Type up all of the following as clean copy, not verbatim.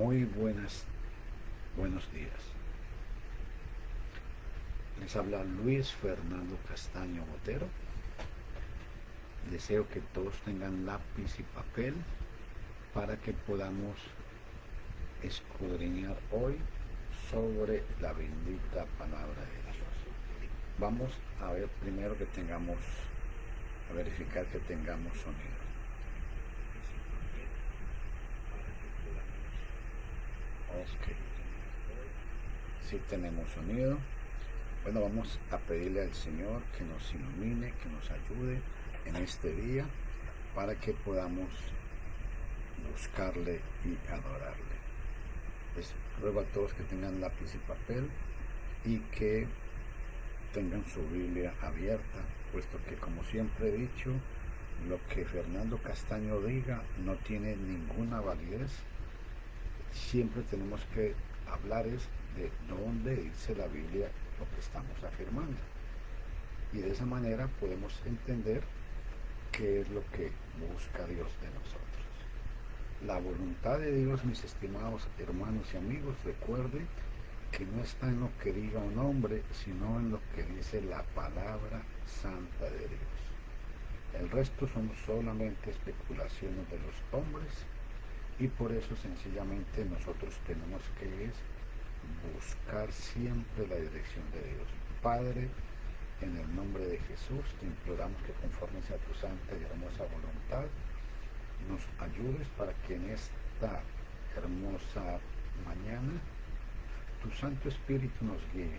Muy buenos días. Les habla Luis Fernando Castaño Botero. Deseo que todos tengan lápiz y papel para que podamos escudriñar hoy sobre la bendita palabra de Dios. Vamos a ver primero a verificar que tengamos sonido. Ok, si tenemos sonido. Bueno, vamos a pedirle al Señor que nos ilumine, que nos ayude en este día para que podamos buscarle y adorarle. Les ruego a todos que tengan lápiz y papel y que tengan su Biblia abierta, puesto que, como siempre he dicho, lo que Fernando Castaño diga no tiene ninguna validez. Siempre tenemos que hablar de dónde dice la Biblia lo que estamos afirmando, y de esa manera podemos entender qué es lo que busca Dios de nosotros. La voluntad de Dios, mis estimados hermanos y amigos, recuerde que no está en lo que diga un hombre, sino en lo que dice la palabra santa de Dios. El resto son solamente especulaciones de los hombres, y por eso sencillamente nosotros tenemos que buscar siempre la dirección de Dios. Padre, en el nombre de Jesús te imploramos que, conforme sea tu santa y hermosa voluntad, nos ayudes para que en esta hermosa mañana tu Santo Espíritu nos guíe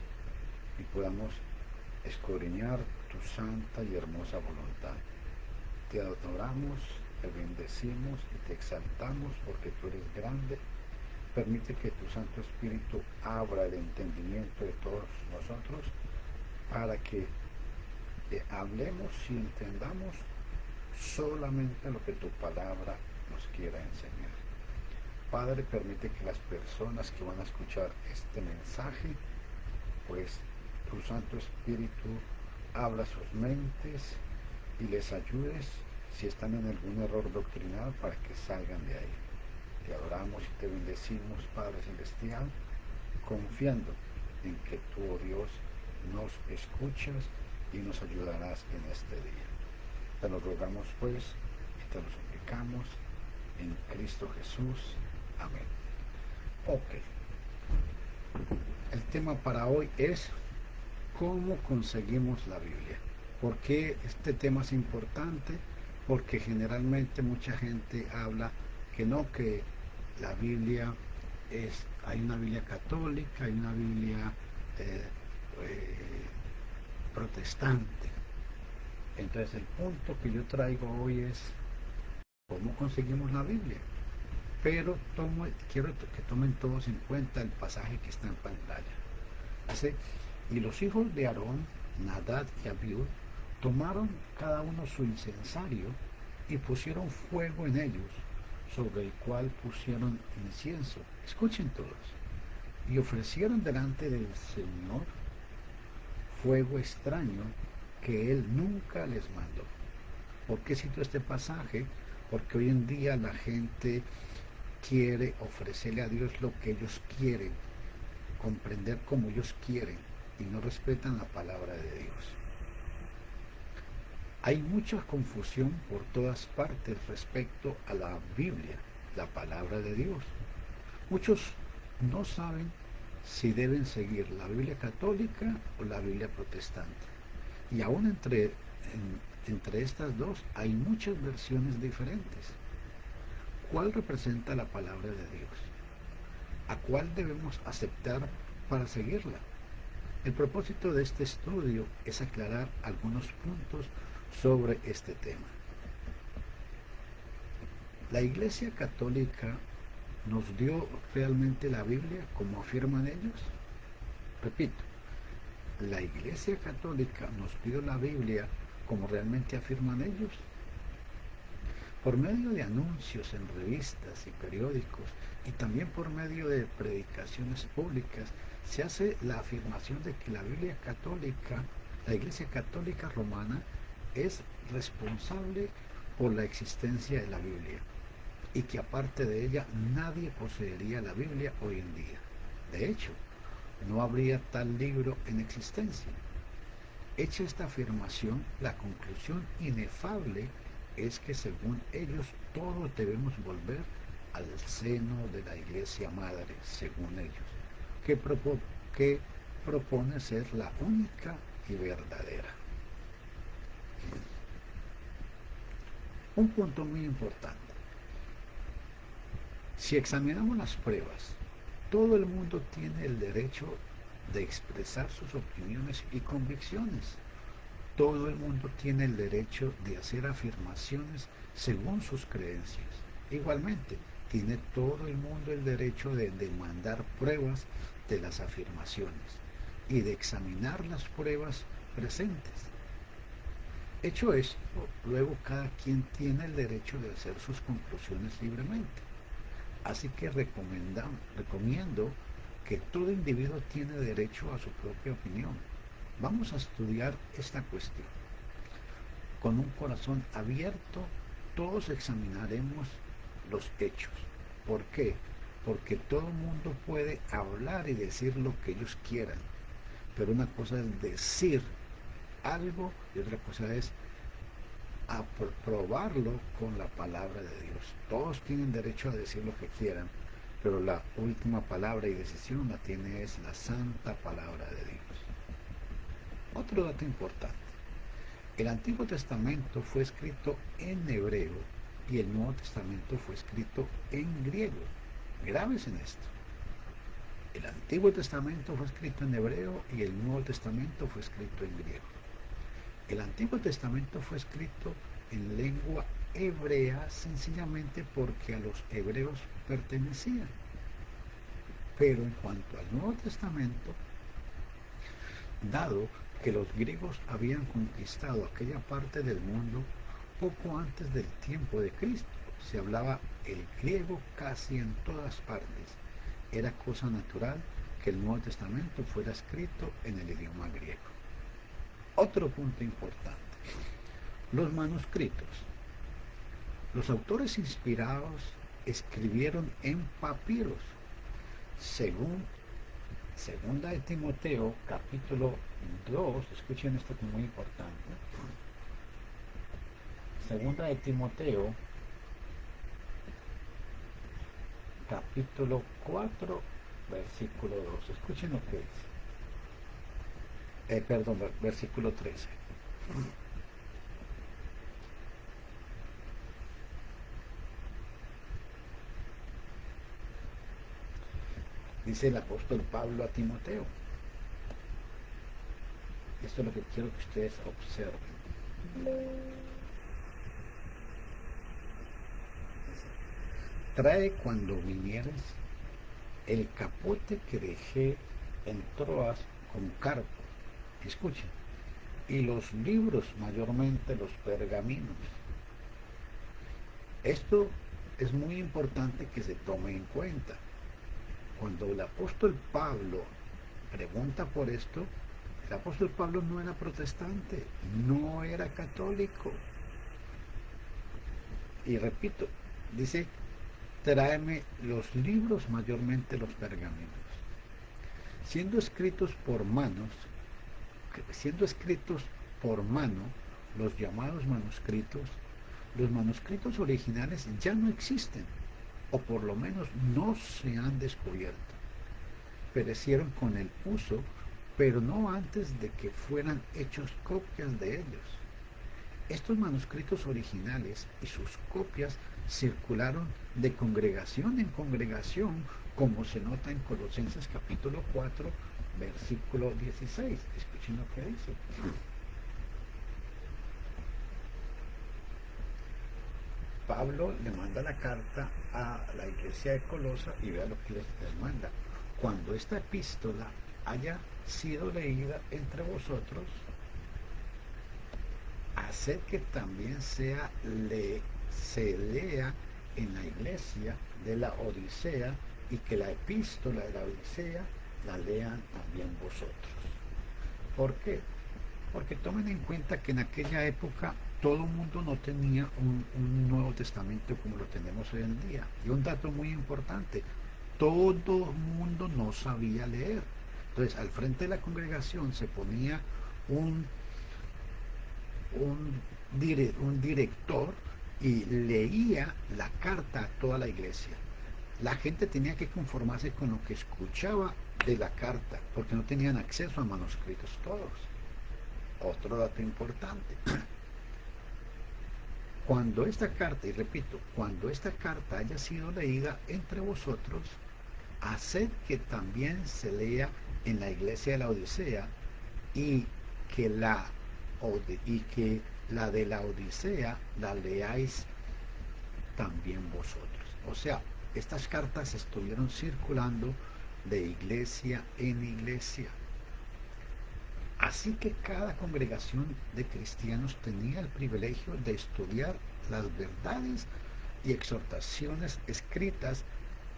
y podamos escudriñar tu santa y hermosa voluntad. Te adoramos, te bendecimos y te exaltamos porque tú eres grande. Permite que tu Santo Espíritu abra el entendimiento de todos nosotros para que hablemos y entendamos solamente lo que tu palabra nos quiera enseñar. Padre, permite que las personas que van a escuchar este mensaje, pues tu Santo Espíritu abra sus mentes y les ayudes si están en algún error doctrinal para que salgan de ahí. Te adoramos y te bendecimos, Padre Celestial, confiando en que tú, oh Dios, nos escuchas y nos ayudarás en este día. Te lo rogamos pues y te lo suplicamos en Cristo Jesús. Amén. Ok. El tema para hoy es ¿cómo conseguimos la Biblia? ¿Por qué este tema es importante? Porque generalmente mucha gente habla que la Biblia hay una Biblia católica, hay una Biblia protestante. Entonces el punto que yo traigo hoy es ¿cómo conseguimos la Biblia? Pero quiero que tomen todos en cuenta el pasaje que está en pantalla. Dice, y los hijos de Aarón, Nadab y Abiú, tomaron cada uno su incensario y pusieron fuego en ellos, sobre el cual pusieron incienso. Escuchen todos. Y ofrecieron delante del Señor fuego extraño que Él nunca les mandó. ¿Por qué cito este pasaje? Porque hoy en día la gente quiere ofrecerle a Dios lo que ellos quieren, comprender como ellos quieren, y no respetan la palabra de Dios. Hay mucha confusión por todas partes respecto a la Biblia, la palabra de Dios. Muchos no saben si deben seguir la Biblia católica o la Biblia protestante. Y aún entre estas dos hay muchas versiones diferentes. ¿Cuál representa la palabra de Dios? ¿A cuál debemos aceptar para seguirla? El propósito de este estudio es aclarar algunos puntos sobre este tema. ¿La Iglesia Católica nos dio realmente la Biblia como afirman ellos? Repito, ¿la Iglesia Católica nos dio la Biblia como realmente afirman ellos? Por medio de anuncios en revistas y periódicos, y también por medio de predicaciones públicas, se hace la afirmación de que la Biblia católica, la Iglesia Católica Romana, es responsable por la existencia de la Biblia. y que aparte de ella nadie poseería la Biblia hoy en día. De hecho, no habría tal libro en existencia. Hecha esta afirmación, la conclusión inefable es que según ellos todos debemos volver al seno de la Iglesia Madre, según ellos, que, que propone ser la única y verdadera. Un punto muy importante. Si examinamos las pruebas, todo el mundo tiene el derecho de expresar sus opiniones y convicciones. Todo el mundo tiene el derecho de hacer afirmaciones según sus creencias. Igualmente, tiene todo el mundo el derecho de demandar pruebas de las afirmaciones y de examinar las pruebas presentes. Hecho esto, luego cada quien tiene el derecho de hacer sus conclusiones libremente. Así que recomiendo que todo individuo tiene derecho a su propia opinión. Vamos a estudiar esta cuestión. Con un corazón abierto, todos examinaremos los hechos. ¿Por qué? Porque todo el mundo puede hablar y decir lo que ellos quieran. Pero una cosa es decir algo y otra cosa es aprobarlo con la palabra de Dios. Todos tienen derecho a decir lo que quieran, pero la última palabra y decisión la tiene es la santa palabra de Dios. Otro dato importante. El Antiguo Testamento fue escrito en hebreo y el Nuevo Testamento fue escrito en griego. Graves en esto. El Antiguo Testamento fue escrito en hebreo y el Nuevo Testamento fue escrito en griego. El Antiguo Testamento fue escrito en lengua hebrea sencillamente porque a los hebreos pertenecían. Pero en cuanto al Nuevo Testamento, dado que los griegos habían conquistado aquella parte del mundo poco antes del tiempo de Cristo, se hablaba el griego casi en todas partes. Era cosa natural que el Nuevo Testamento fuera escrito en el idioma griego. Otro punto importante. Los manuscritos. Los autores inspirados escribieron en papiros. Según Segunda de Timoteo, capítulo 2, escuchen esto que es muy importante. Segunda de Timoteo, capítulo 4, versículo 2. Escuchen lo que dice. Versículo 13. Dice el apóstol Pablo a Timoteo. Esto es lo que quiero que ustedes observen. Trae cuando vinieres el capote que dejé en Troas con Carpo. Escuchen. Y los libros, mayormente los pergaminos. Esto es muy importante que se tome en cuenta. Cuando el apóstol Pablo pregunta por esto, el apóstol Pablo no era protestante, no era católico. Y repito, dice, tráeme los libros, mayormente los pergaminos. Siendo escritos por mano, los llamados manuscritos, los manuscritos originales ya no existen, o por lo menos no se han descubierto. Perecieron con el uso, pero no antes de que fueran hechos copias de ellos. Estos manuscritos originales y sus copias circularon de congregación en congregación, como se nota en Colosenses capítulo 4, versículo 16. Escuchen lo que dice. Pablo le manda la carta a la iglesia de Colosa y vea lo que les manda. Cuando esta epístola haya sido leída entre vosotros, haced que también se lea en la iglesia de la Odisea y que la epístola de la Odisea la lean también vosotros. ¿Por qué? Porque tomen en cuenta que en aquella época todo el mundo no tenía un Nuevo Testamento como lo tenemos hoy en día. Y un dato muy importante, todo el mundo no sabía leer. Entonces, al frente de la congregación se ponía un, un director y leía la carta a toda la iglesia. La gente tenía que conformarse con lo que escuchaba de la carta, porque no tenían acceso a manuscritos todos. Otro dato importante. Cuando esta carta, y repito, cuando esta carta haya sido leída entre vosotros, haced que también se lea en la iglesia de la Odisea y que la de la Odisea la leáis también vosotros. O sea, estas cartas estuvieron circulando de iglesia en iglesia. Así que cada congregación de cristianos tenía el privilegio de estudiar las verdades y exhortaciones escritas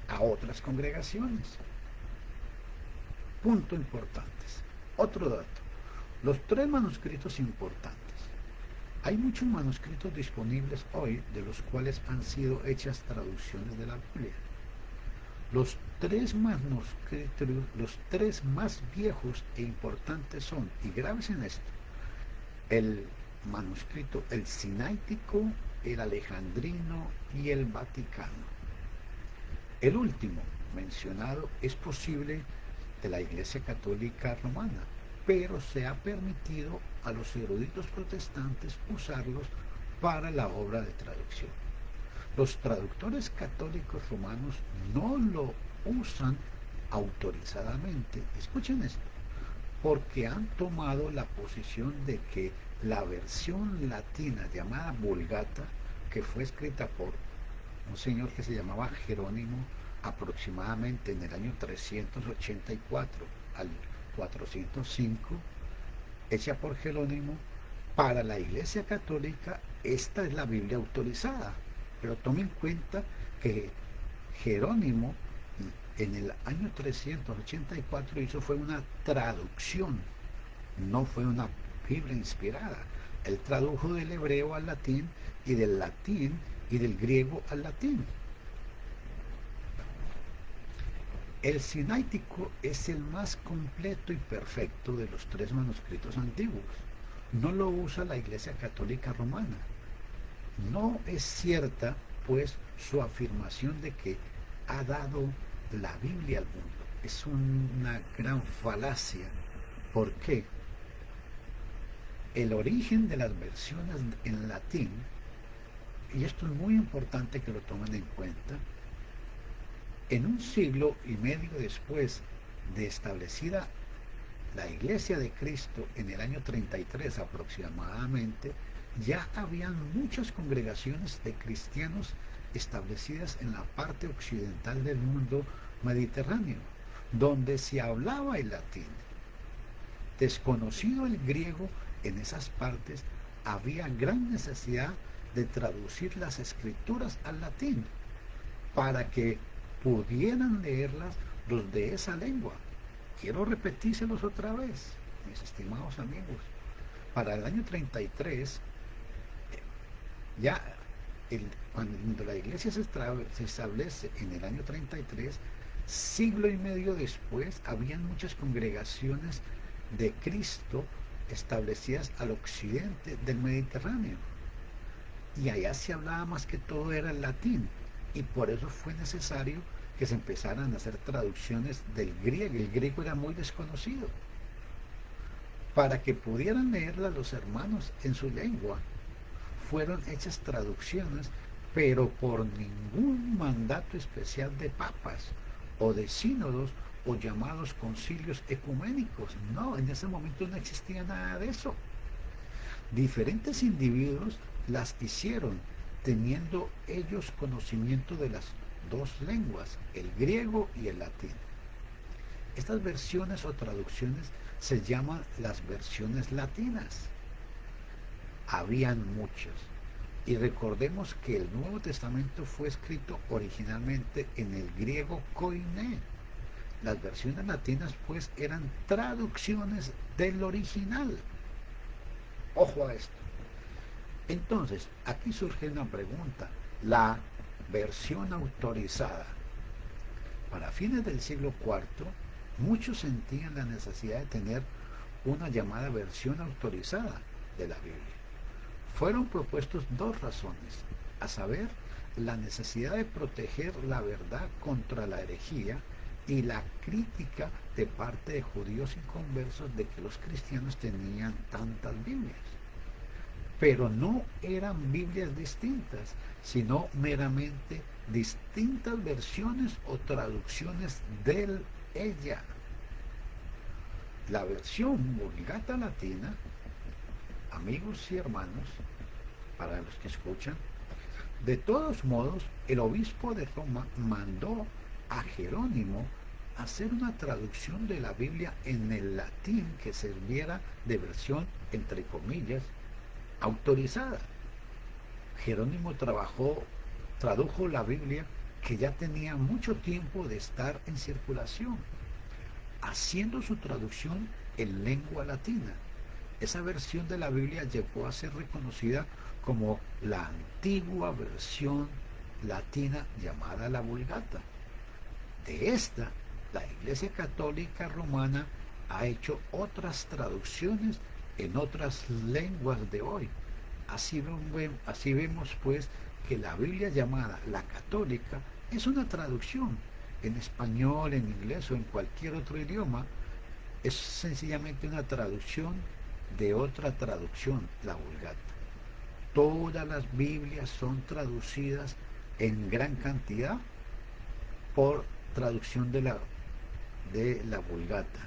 a otras congregaciones. Punto importantes. Otro dato. Los tres manuscritos importantes. Hay muchos manuscritos disponibles hoy de los cuales han sido hechas traducciones de la Biblia. Los tres manuscritos, los tres más viejos e importantes son, y graves en esto, el manuscrito, el sinaítico, el alejandrino y el vaticano. El último mencionado es posible de la Iglesia Católica Romana, pero se ha permitido a los eruditos protestantes usarlos para la obra de traducción. Los traductores católicos romanos no lo usan autorizadamente. Escuchen esto, porque han tomado la posición de que la versión latina llamada Vulgata, que fue escrita por un señor que se llamaba Jerónimo aproximadamente en el año 384 al 405, hecha por Jerónimo, para la Iglesia Católica esta es la Biblia autorizada. Pero tomen en cuenta que Jerónimo en el año 384 hizo fue una traducción, no fue una Biblia inspirada. Él tradujo del hebreo al latín y del latín y del griego al latín. El sinaítico es el más completo y perfecto de los tres manuscritos antiguos. No lo usa la Iglesia Católica Romana. No es cierta, pues, su afirmación de que ha dado la Biblia al mundo. Es una gran falacia. ¿Por qué? El origen de las versiones en latín, y esto es muy importante que lo tomen en cuenta, en un siglo y medio después de establecida la Iglesia de Cristo en el año 33 aproximadamente, ya habían muchas congregaciones de cristianos establecidas en la parte occidental del mundo mediterráneo, donde se hablaba el latín. Desconocido el griego en esas partes, había gran necesidad de traducir las escrituras al latín para que pudieran leerlas los de esa lengua. Quiero repetírselos otra vez, mis estimados amigos. Para el año 33, cuando la iglesia se establece en el año 33, siglo y medio después, habían muchas congregaciones de Cristo establecidas al occidente del Mediterráneo. Y allá se hablaba más que todo era el latín. Y por eso fue necesario que se empezaran a hacer traducciones del griego. El griego era muy desconocido. Para que pudieran leerla los hermanos en su lengua, fueron hechas traducciones, pero por ningún mandato especial de papas o de sínodos o llamados concilios ecuménicos. No, en ese momento no existía nada de eso. Diferentes individuos las hicieron, teniendo ellos conocimiento de las dos lenguas, el griego y el latín. Estas versiones o traducciones se llaman las versiones latinas. Habían muchas. Y recordemos que el Nuevo Testamento fue escrito originalmente en el griego koiné. Las versiones latinas pues eran traducciones del original. Ojo a esto. Entonces, aquí surge una pregunta. La versión autorizada. Para fines del siglo IV, muchos sentían la necesidad de tener una llamada versión autorizada de la Biblia. Fueron propuestos dos razones, a saber, la necesidad de proteger la verdad contra la herejía y la crítica de parte de judíos inconversos de que los cristianos tenían tantas Biblias. Pero no eran Biblias distintas, sino meramente distintas versiones o traducciones de ella. La versión Vulgata Latina, amigos y hermanos, para los que escuchan, de todos modos, el obispo de Roma mandó a Jerónimo hacer una traducción de la Biblia en el latín que sirviera de versión, entre comillas, autorizada. Jerónimo tradujo la Biblia que ya tenía mucho tiempo de estar en circulación, haciendo su traducción en lengua latina. Esa versión de la Biblia llegó a ser reconocida como la antigua versión latina llamada la Vulgata. De esta, la Iglesia Católica Romana ha hecho otras traducciones en otras lenguas de hoy. Así vemos pues que la Biblia llamada la católica es una traducción en español, en inglés o en cualquier otro idioma. Es sencillamente una traducción de otra traducción, la Vulgata. Todas las Biblias son traducidas en gran cantidad por traducción de la Vulgata.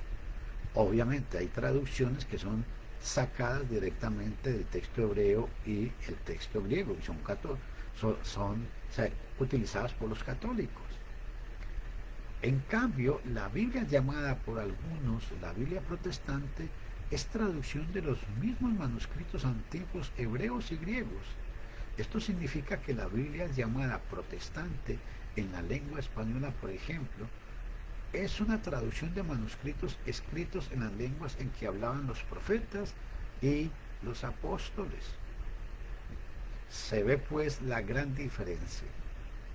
Obviamente hay traducciones que son sacadas directamente del texto hebreo y el texto griego, y son utilizadas por los católicos. En cambio, la Biblia llamada por algunos la Biblia protestante es traducción de los mismos manuscritos antiguos hebreos y griegos. Esto significa que la Biblia llamada protestante en la lengua española, por ejemplo, es una traducción de manuscritos escritos en las lenguas en que hablaban los profetas y los apóstoles. Se ve pues la gran diferencia.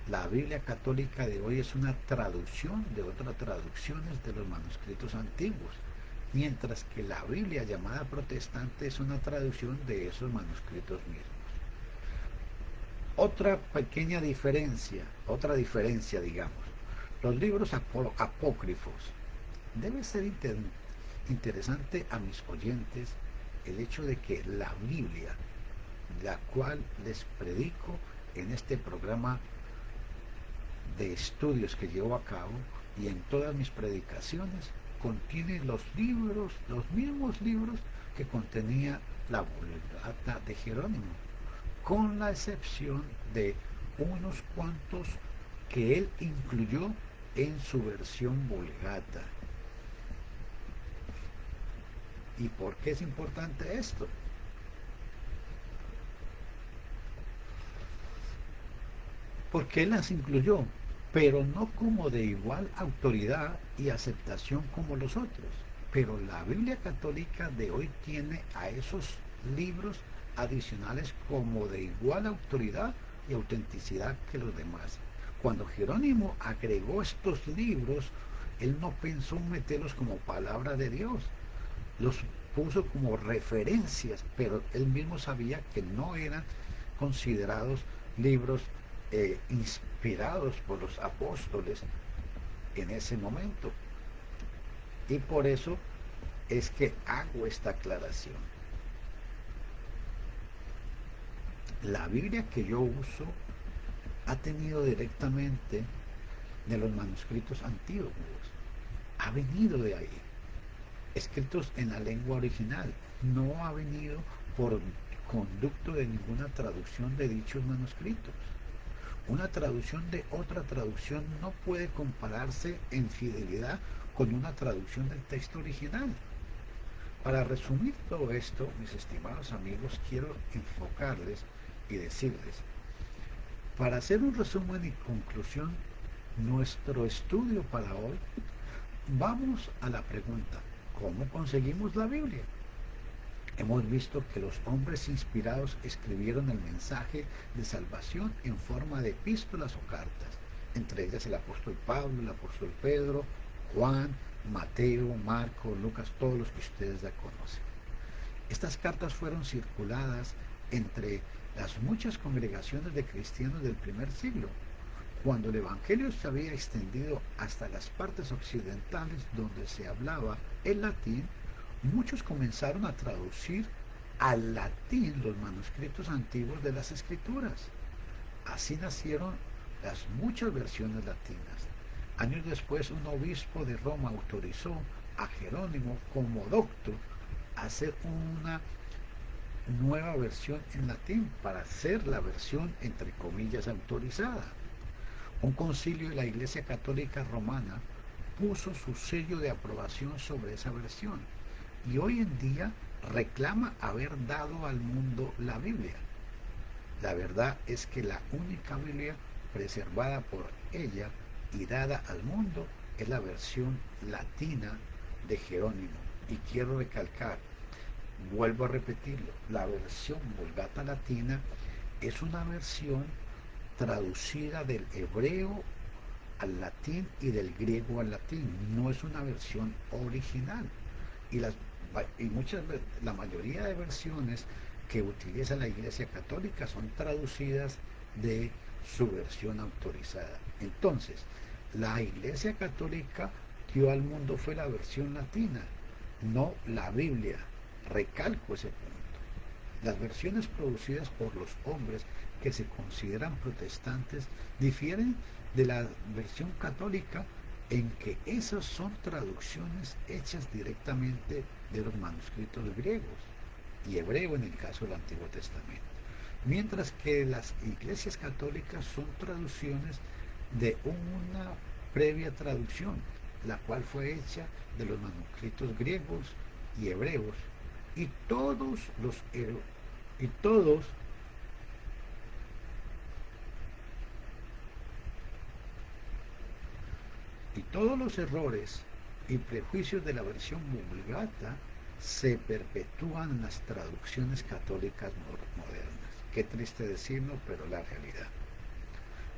La Biblia católica de hoy es una traducción de otras traducciones de los manuscritos antiguos, mientras que la Biblia llamada protestante es una traducción de esos manuscritos mismos. Otra diferencia, digamos, los libros apócrifos. Debe ser interesante a mis oyentes el hecho de que la Biblia, la cual les predico en este programa de estudios que llevo a cabo y en todas mis predicaciones, contiene los mismos libros que contenía la Vulgata de Jerónimo, con la excepción de unos cuantos que él incluyó en su versión Vulgata. ¿Y por qué es importante esto? Porque él las incluyó, pero no como de igual autoridad y aceptación como los otros. Pero la Biblia católica de hoy tiene a esos libros adicionales como de igual autoridad y autenticidad que los demás. Cuando Jerónimo agregó estos libros, él no pensó meterlos como palabra de Dios, los puso como referencias, pero él mismo sabía que no eran considerados libros inspirados por los apóstoles en ese momento. Y por eso es que hago esta aclaración. La Biblia que yo uso ha tenido directamente de los manuscritos antiguos, ha venido de ahí, escritos en la lengua original, no ha venido por conducto de ninguna traducción de dichos manuscritos. Una traducción de otra traducción no puede compararse en fidelidad con una traducción del texto original. Para resumir todo esto, mis estimados amigos, quiero enfocarles y decirles, para hacer un resumen y conclusión, nuestro estudio para hoy, vamos a la pregunta, ¿cómo conseguimos la Biblia? Hemos visto que los hombres inspirados escribieron el mensaje de salvación en forma de epístolas o cartas, entre ellas el apóstol Pablo, el apóstol Pedro, Juan, Mateo, Marco, Lucas, todos los que ustedes ya conocen. Estas cartas fueron circuladas entre las muchas congregaciones de cristianos del primer siglo. Cuando el Evangelio se había extendido hasta las partes occidentales donde se hablaba el latín, muchos comenzaron a traducir al latín los manuscritos antiguos de las Escrituras. Así nacieron las muchas versiones latinas. Años después, un obispo de Roma autorizó a Jerónimo como doctor a hacer una nueva versión en latín para hacer la versión entre comillas autorizada. Un concilio de la Iglesia Católica Romana puso su sello de aprobación sobre esa versión y hoy en día reclama haber dado al mundo la Biblia. La verdad es que la única Biblia preservada por ella y dada al mundo es la versión latina de Jerónimo. Y quiero recalcar, vuelvo a repetirlo, la versión Vulgata latina es una versión traducida del hebreo al latín y del griego al latín, no es una versión original. La mayoría de versiones que utiliza la Iglesia Católica son traducidas de su versión autorizada. Entonces, la Iglesia Católica dio al mundo fue la versión latina, no la Biblia. Recalco ese punto. Las versiones producidas por los hombres que se consideran protestantes difieren de la versión católica en que esas son traducciones hechas directamente de los manuscritos griegos y hebreo en el caso del Antiguo Testamento, mientras que las iglesias católicas son traducciones de una previa traducción, la cual fue hecha de los manuscritos griegos y hebreos, y todos los errores y prejuicios de la versión Vulgata se perpetúan en las traducciones católicas modernas. Qué triste decirlo, pero la realidad.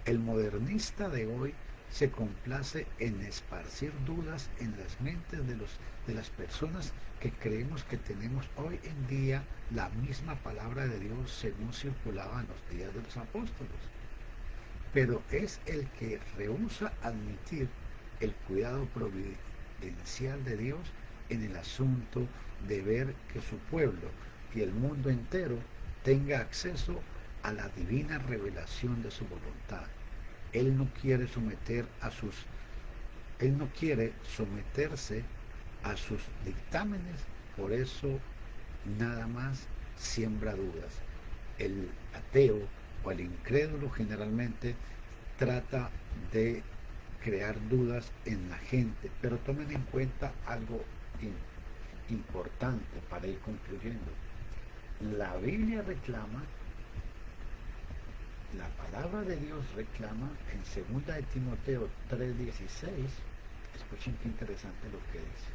El modernista de hoy se complace en esparcir dudas en las mentes de las personas que creemos que tenemos hoy en día la misma palabra de Dios según circulaba en los días de los apóstoles. Pero es el que rehúsa admitir el cuidado providencial de Dios en el asunto de ver que su pueblo y el mundo entero tenga acceso a la divina revelación de su voluntad. Él no quiere someterse a sus dictámenes, por eso nada más siembra dudas. El ateo o el incrédulo generalmente trata de crear dudas en la gente, pero tomen en cuenta algo importante para ir concluyendo. La Biblia reclama, la palabra de Dios reclama en 2 de Timoteo 3:16, escuchen qué interesante lo que dice.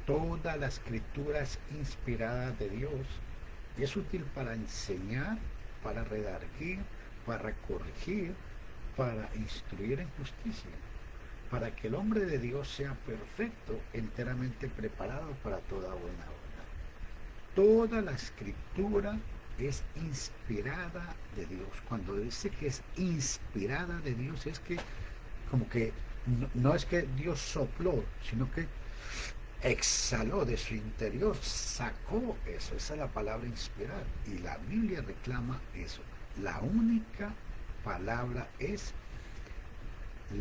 Toda la escritura es inspirada de Dios y es útil para enseñar, para redarguir, para corregir, para instruir en justicia, para que el hombre de Dios sea perfecto, enteramente preparado para toda buena obra. Toda la escritura es inspirada de Dios. Cuando dice que es inspirada de Dios, es que como que no es que Dios sopló, sino que exhaló de su interior, sacó eso. Esa es la palabra inspirar, y la Biblia reclama eso. La única palabra es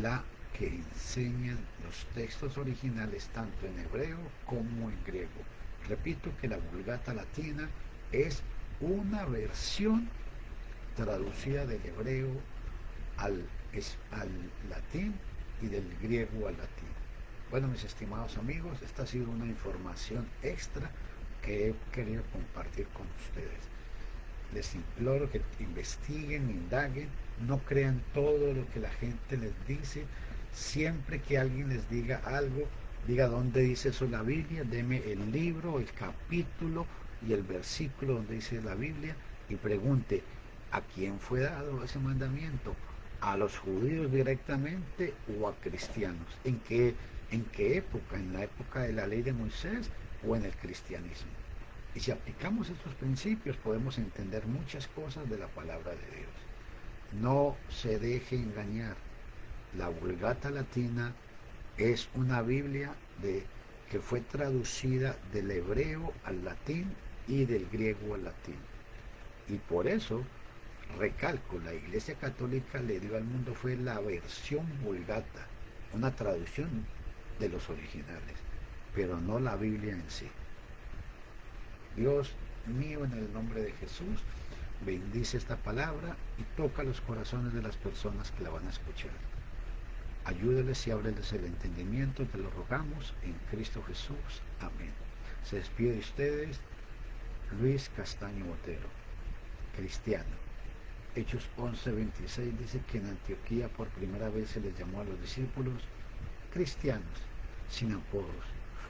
la que enseñan los textos originales tanto en hebreo como en griego. Repito que la Vulgata latina es una versión traducida del hebreo al latín y del griego al latín. Bueno, mis estimados amigos, esta ha sido una información extra que he querido compartir con ustedes. Les imploro que investiguen, indaguen, no crean todo lo que la gente les dice. Siempre que alguien les diga algo, Diga dónde dice eso la Biblia, deme el libro, el capítulo y el versículo donde dice la Biblia y pregunte, ¿a quién fue dado ese mandamiento? ¿A los judíos directamente o a cristianos? En qué época? ¿En la época de la ley de Moisés o en el cristianismo? Y si aplicamos estos principios podemos entender muchas cosas de la palabra de Dios. No se deje engañar. La Vulgata Latina es una Biblia que fue traducida del hebreo al latín y del griego al latín. Y por eso, recalco, la Iglesia Católica le dio al mundo fue la versión Vulgata, una traducción de los originales, pero no la Biblia en sí. Dios mío, en el nombre de Jesús, bendice esta palabra y toca los corazones de las personas que la van a escuchar. Ayúdeles y ábreles el entendimiento, te lo rogamos en Cristo Jesús. Amén. Se despide de ustedes Luis Castaño Botero, cristiano. Hechos 11:26 dice que en Antioquía por primera vez se les llamó a los discípulos cristianos, sin apodos.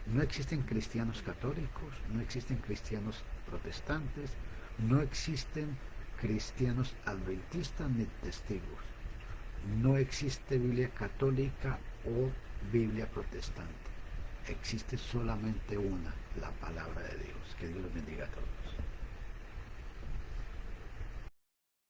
No existen cristianos católicos, no existen cristianos protestantes, no existen cristianos adventistas ni testigos. No existe Biblia católica o Biblia protestante. Existe solamente una, la palabra de Dios. Que Dios los bendiga a todos.